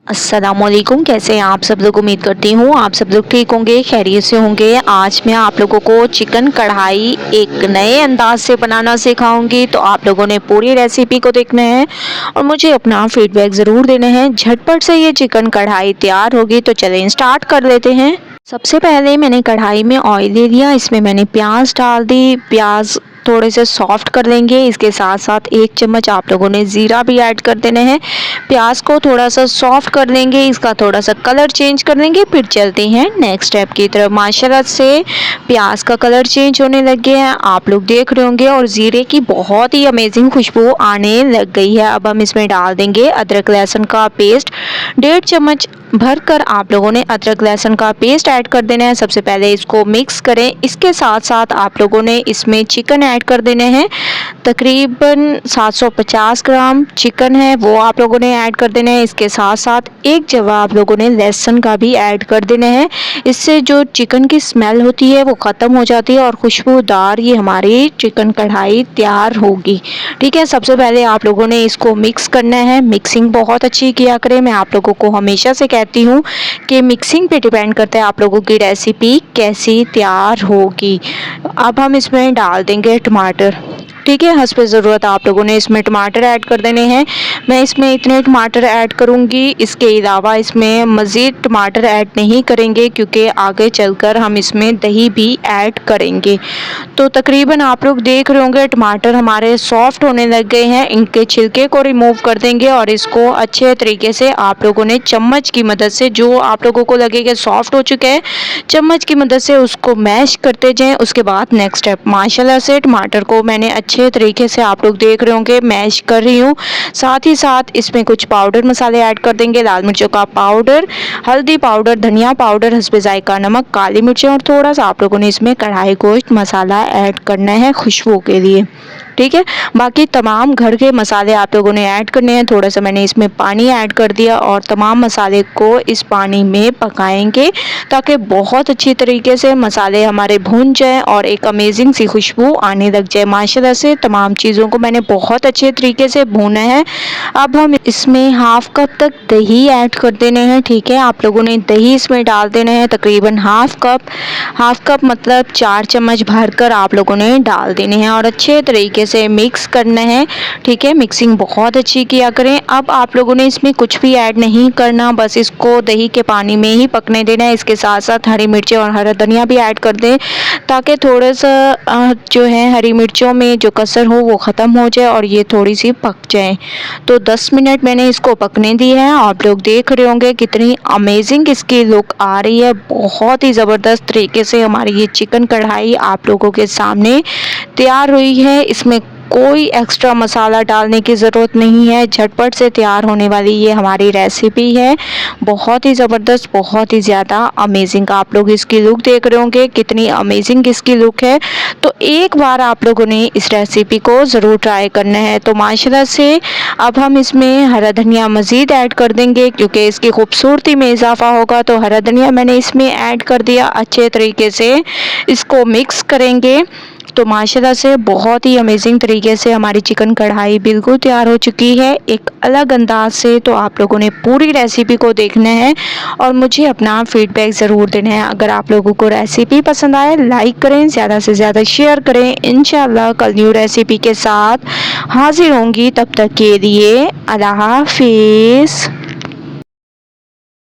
अस्सलामुअलैकुम। कैसे हैं आप सब लोग? उम्मीद करती हूँ आप सब लोग ठीक होंगे, खैरियत से होंगे। आज मैं आप लोगों को चिकन कढ़ाई एक नए अंदाज से बनाना सिखाऊंगी, तो आप लोगों ने पूरी रेसिपी को देखना है और मुझे अपना फीडबैक ज़रूर देना है। झटपट से ये चिकन कढ़ाई तैयार होगी, तो चलें स्टार्ट कर लेते हैं। सबसे पहले मैंने कढ़ाई में ऑयल ले लिया, इसमें मैंने प्याज डाल दी। प्याज थोड़े से सॉफ्ट कर लेंगे। इसके साथ साथ 1 चम्मच आप लोगों ने ज़ीरा भी ऐड कर देना है। प्याज को थोड़ा सा सॉफ्ट कर लेंगे, इसका थोड़ा सा कलर चेंज कर लेंगे, फिर चलते हैं नेक्स्ट स्टेप की तरफ। माशाल्लाह से प्याज का कलर चेंज होने लग गया है, आप लोग देख रहे होंगे, और ज़ीरे की बहुत ही अमेजिंग खुशबू आने लग गई है। अब हम इसमें डाल देंगे अदरक लहसुन का पेस्ट। 1.5 चम्मच भर कर आप लोगों ने अदरक लहसुन का पेस्ट ऐड कर देना है। सबसे पहले इसको मिक्स करें। इसके साथ साथ आप लोगों ने इसमें चिकन ऐड कर देने हैं। तकरीबन 750 ग्राम चिकन है, वो आप लोगों ने ऐड कर देना है। इसके साथ साथ 1 जवा आप लोगों ने लहसुन का भी ऐड कर देना है। इससे जो चिकन की स्मेल होती है वो ख़त्म हो जाती है और खुशबूदार ये हमारी चिकन कढ़ाई तैयार होगी। ठीक है, सबसे पहले आप लोगों ने इसको मिक्स करना है। मिक्सिंग बहुत अच्छी किया करें। मैं आप लोगों को हमेशा से कहती हूँ कि मिक्सिंग पे डिपेंड करता है आप लोगों की रेसिपी कैसी तैयार होगी। अब हम इसमें डाल देंगे टमाटर। ठीक है, हस्ब ज़रूरत आप लोगों ने इसमें टमाटर ऐड कर देने हैं। मैं इसमें इतने टमाटर ऐड करूँगी, इसके अलावा इसमें मज़ीद टमाटर ऐड नहीं करेंगे क्योंकि आगे चलकर हम इसमें दही भी ऐड करेंगे। तो तकरीबन आप लोग देख रहे होंगे टमाटर हमारे सॉफ्ट होने लग गए हैं। इनके छिलके को रिमूव कर देंगे और इसको अच्छे तरीके से आप लोगों ने चम्मच की मदद से, जो आप लोगों को लगेगा सॉफ्ट हो चुका है, चम्मच की मदद से उसको मैश करते जाएं। उसके बाद नेक्स्ट स्टेप, माशाल्लाह से टमाटर को मैंने अच्छे तरीके से आप लोग देख रहे होंगे मैश कर रही हूँ। साथ ही साथ इसमें कुछ पाउडर मसाले ऐड कर देंगे। लाल मिर्चों का पाउडर, हल्दी पाउडर, धनिया पाउडर, हस्बे जायका नमक, काली मिर्चें और थोड़ा सा आप लोगों ने इसमें कढ़ाई गोश्त मसाला ऐड करना है खुशबू के लिए। ठीक है, बाकी तमाम घर के मसाले आप लोगों ने ऐड करने हैं। थोड़ा सा मैंने इसमें पानी ऐड कर दिया और तमाम मसाले को इस पानी में पकाएंगे ताकि बहुत अच्छी तरीके से मसाले हमारे भून जाएं और एक अमेजिंग सी खुशबू आने लग जाए। माशाल्लाह से तमाम चीज़ों को मैंने बहुत अच्छे तरीके से भूना है। अब हम इसमें हाफ कप तक दही ऐड कर देने हैं। ठीक है, आप लोगों ने दही इसमें डाल देना है, तकरीबन हाफ कप मतलब 4 चम्मच भर कर आप लोगों ने डाल देने हैं और अच्छे तरीके से मिक्स करना है। ठीक है, मिक्सिंग बहुत अच्छी किया करें। अब आप लोगों ने इसमें कुछ भी ऐड नहीं करना, बस इसको दही के पानी में ही पकने देना है। इसके साथ साथ हरी मिर्चें और हरा धनिया भी ऐड कर दें ताकि थोड़ा सा जो है हरी मिर्चों में जो कसर हो वो ख़त्म हो जाए और ये थोड़ी सी पक जाए। तो 10 मिनट मैंने इसको पकने दिया है। आप लोग देख रहे होंगे कितनी अमेजिंग इसकी लुक आ रही है। बहुत ही ज़बरदस्त तरीके से हमारी ये चिकन कढ़ाई आप लोगों के सामने तैयार हुई है। इसमें कोई एक्स्ट्रा मसाला डालने की ज़रूरत नहीं है। झटपट से तैयार होने वाली ये हमारी रेसिपी है। बहुत ही ज़बरदस्त, बहुत ही ज़्यादा अमेजिंग। आप लोग इसकी लुक देख रहे होंगे कितनी अमेजिंग इसकी लुक है। तो एक बार आप लोगों ने इस रेसिपी को ज़रूर ट्राई करना है। तो माशाल्लाह से अब हम इसमें हरा धनिया मज़ीद ऐड कर देंगे क्योंकि इसकी खूबसूरती में इजाफा होगा। तो हरा धनिया मैंने इसमें ऐड कर दिया। अच्छे तरीके से इसको मिक्स करेंगे। तो माशाल्लाह से बहुत ही अमेजिंग तरीके से हमारी चिकन कढ़ाई बिल्कुल तैयार हो चुकी है एक अलग अंदाज से। तो आप लोगों ने पूरी रेसिपी को देखना है और मुझे अपना फीडबैक ज़रूर देना है। अगर आप लोगों को रेसिपी पसंद आए लाइक करें, ज़्यादा से ज़्यादा शेयर करें। इंशाल्लाह कल न्यू रेसिपी के साथ हाजिर होंगी, तब तक के लिए अल्लाह हाफिज़।